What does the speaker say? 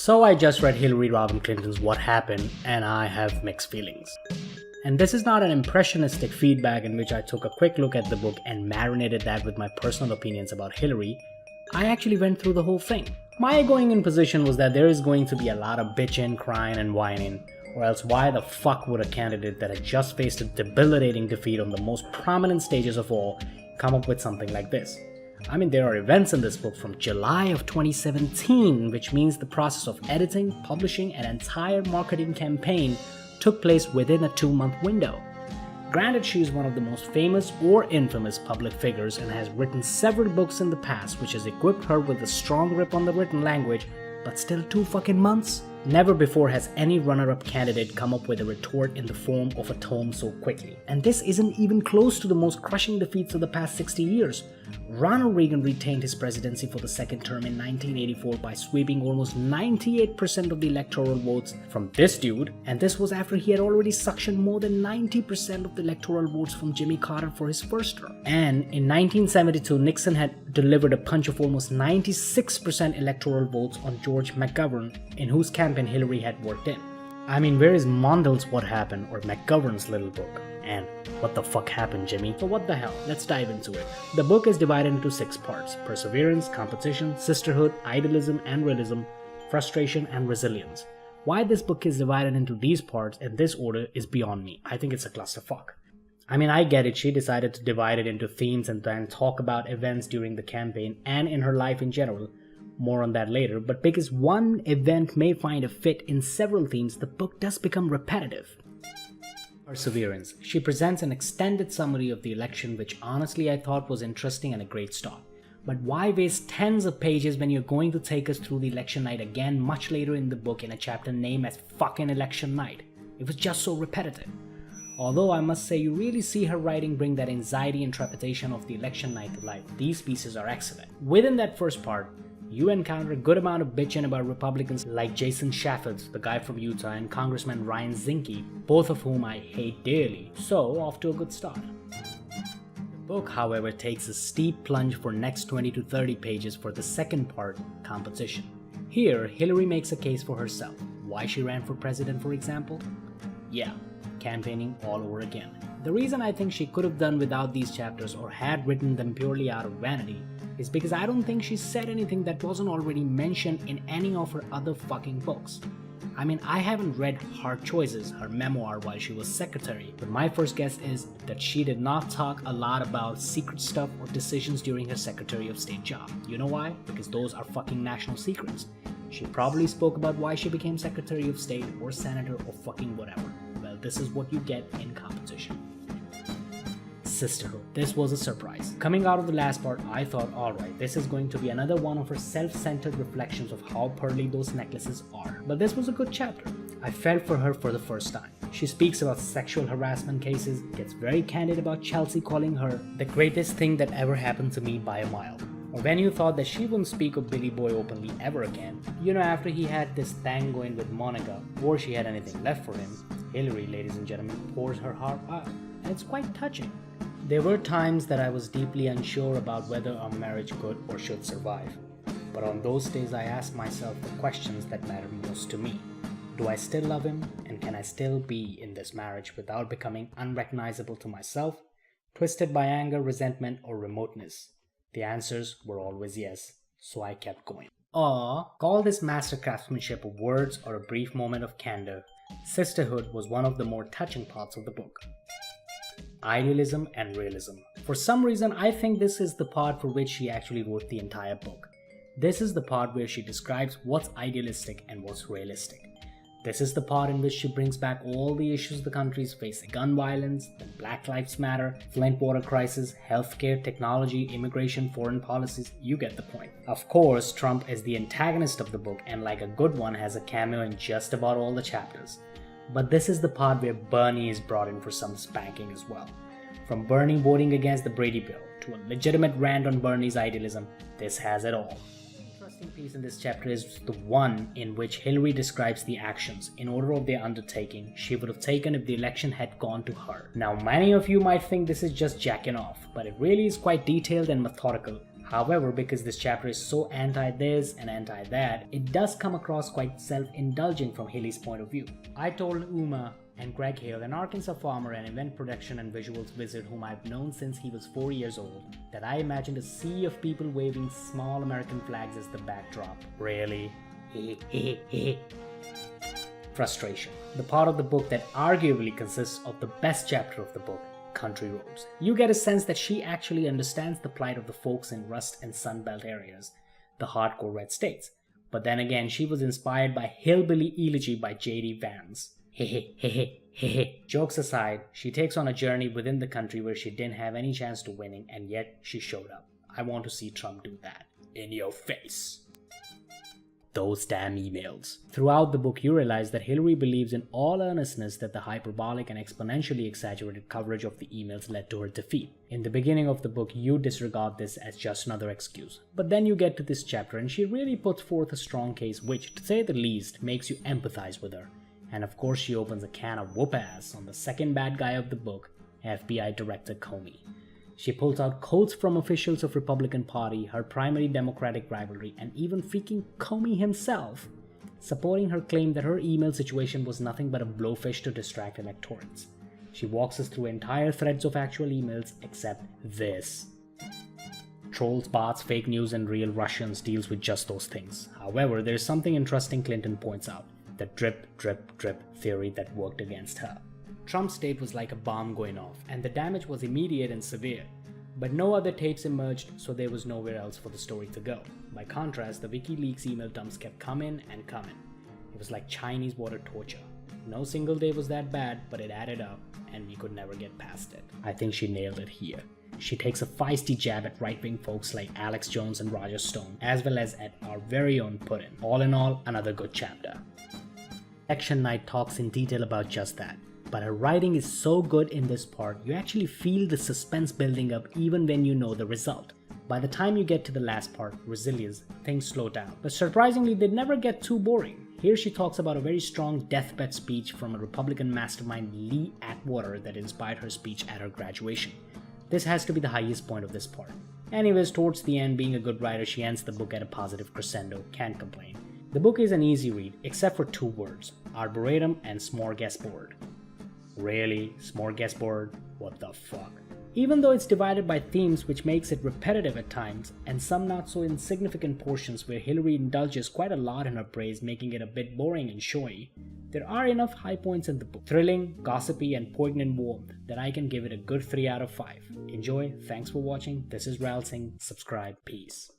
So I just read Hillary Rodham Clinton's What Happened, and I have mixed feelings. And this is not an impressionistic feedback in which I took a quick look at the book and marinated that with my personal opinions about Hillary. I actually went through the whole thing. My going in position was that there is going to be a lot of bitching, crying, and whining, or else why the fuck would a candidate that had just faced a debilitating defeat on the most prominent stages of all come up with something like this? I mean, there are events in this book from July of 2017, which means the process of editing, publishing an entire marketing campaign took place within a 2-month window. Granted, she is one of the most famous or infamous public figures and has written several books in the past which has equipped her with a strong grip on the written language, but still 2 fucking months? Never before has any runner-up candidate come up with a retort in the form of a tome so quickly. And this isn't even close to the most crushing defeats of the past 60 years. Ronald Reagan retained his presidency for the second term in 1984 by sweeping almost 98% of the electoral votes from this dude, and this was after he had already suctioned more than 90% of the electoral votes from Jimmy Carter for his first term. And in 1972, Nixon had delivered a punch of almost 96% electoral votes on George McGovern, in whose campaign Hillary had worked in. I mean, where is Mondale's What Happened or McGovern's little book? And what the fuck happened, Jimmy? So what the hell? Let's dive into it. The book is divided into 6 parts: perseverance, competition, sisterhood, idealism and realism, frustration and resilience. Why this book is divided into these parts in this order is beyond me. I think it's a clusterfuck. I mean, I get it, she decided to divide it into themes and then talk about events during the campaign and in her life in general. More on that later, but because one event may find a fit in several themes, the book does become repetitive. Perseverance. She presents an extended summary of the election, which honestly I thought was interesting and a great start. But why waste tens of pages when you're going to take us through the election night again much later in the book in a chapter named as fucking election night? It was just so repetitive. Although I must say you really see her writing bring that anxiety and trepidation of the election night to life. These pieces are excellent. Within that first part, you encounter a good amount of bitching about Republicans like Jason Chaffetz, the guy from Utah, and Congressman Ryan Zinke, both of whom I hate dearly, so off to a good start. The book, however, takes a steep plunge for next 20 to 30 pages for the second part, competition. Here, Hillary makes a case for herself. Why she ran for president, for example? Yeah, campaigning all over again. The reason I think she could have done without these chapters or had written them purely out of vanity is because I don't think she said anything that wasn't already mentioned in any of her other fucking books. I mean, I haven't read Hard Choices, her memoir while she was secretary, but my first guess is that she did not talk a lot about secret stuff or decisions during her Secretary of State job. You know why? Because those are fucking national secrets. She probably spoke about why she became Secretary of State or Senator or fucking whatever. Well, this is what you get in competition. Sisterhood. This was a surprise. Coming out of the last part, I thought, alright, this is going to be another one of her self-centered reflections of how pearly those necklaces are. But this was a good chapter. I felt for her for the first time. She speaks about sexual harassment cases, gets very candid about Chelsea calling her the greatest thing that ever happened to me by a mile. Or when you thought that she wouldn't speak of Billy Boy openly ever again, you know, after he had this thing going with Monica, or she had anything left for him, Hillary, ladies and gentlemen, pours her heart out. And it's quite touching. There were times that I was deeply unsure about whether our marriage could or should survive. But on those days I asked myself the questions that matter most to me. Do I still love him, and can I still be in this marriage without becoming unrecognizable to myself, twisted by anger, resentment, or remoteness? The answers were always yes, so I kept going. Call this master craftsmanship of words or a brief moment of candor, sisterhood was one of the more touching parts of the book. Idealism and realism. For some reason, I think this is the part for which she actually wrote the entire book. This is the part where she describes what's idealistic and what's realistic. This is the part in which she brings back all the issues the country is facing: gun violence, the Black Lives Matter, Flint water crisis, healthcare, technology, immigration, foreign policies. You get the point. Of course, Trump is the antagonist of the book and, like a good one, has a cameo in just about all the chapters. But this is the part where Bernie is brought in for some spanking as well. From Bernie voting against the Brady Bill to a legitimate rant on Bernie's idealism, this has it all. The interesting piece in this chapter is the one in which Hillary describes the actions, in order of their undertaking, she would have taken if the election had gone to her. Now, many of you might think this is just jacking off, but it really is quite detailed and methodical, However, because this chapter is so anti-this and anti-that, it does come across quite self-indulgent from Haley's point of view. I told Uma and Greg Hale, an Arkansas farmer and event production and visuals wizard whom I've known since he was 4 years old, that I imagined a sea of people waving small American flags as the backdrop. Really? Frustration. The part of the book that arguably consists of the best chapter of the book, Country Roads. You get a sense that she actually understands the plight of the folks in Rust and Sunbelt areas, the hardcore red states. But then again, she was inspired by Hillbilly Elegy by J.D. Vance. Jokes aside, she takes on a journey within the country where she didn't have any chance to winning, and yet she showed up. I want to see Trump do that. In your face. Those damn emails. Throughout the book, you realize that Hillary believes in all earnestness that the hyperbolic and exponentially exaggerated coverage of the emails led to her defeat. In the beginning of the book, you disregard this as just another excuse. But then you get to this chapter and she really puts forth a strong case which, to say the least, makes you empathize with her. And of course she opens a can of whoop ass on the second bad guy of the book, FBI Director Comey. She pulls out quotes from officials of Republican Party, her primary Democratic rivalry, and even freaking Comey himself, supporting her claim that her email situation was nothing but a blowfish to distract electorates. She walks us through entire threads of actual emails except this. Trolls, bots, fake news, and real Russians deals with just those things. However, there's something interesting Clinton points out, the drip, drip, drip theory that worked against her. Trump's tape was like a bomb going off, and the damage was immediate and severe. But no other tapes emerged, so there was nowhere else for the story to go. By contrast, the WikiLeaks email dumps kept coming and coming. It was like Chinese water torture. No single day was that bad, but it added up, and we could never get past it. I think she nailed it here. She takes a feisty jab at right-wing folks like Alex Jones and Roger Stone, as well as at our very own Putin. All in all, another good chapter. Election Night talks in detail about just that. But her writing is so good in this part, you actually feel the suspense building up even when you know the result. By the time you get to the last part, Resilience, things slow down. But surprisingly, they never get too boring. Here she talks about a very strong deathbed speech from a Republican mastermind, Lee Atwater, that inspired her speech at her graduation. This has to be the highest point of this part. Anyways, towards the end, being a good writer, she ends the book at a positive crescendo, can't complain. The book is an easy read, except for 2 words, arboretum and smorgasbord. Really? Smorgasbord? What the fuck? Even though it's divided by themes, which makes it repetitive at times, and some not so insignificant portions where Hillary indulges quite a lot in her praise, making it a bit boring and showy, there are enough high points in the book, thrilling, gossipy, and poignant warmth, that I can give it a good 3 out of 5. Enjoy, thanks for watching, this is Ral Singh, subscribe, peace.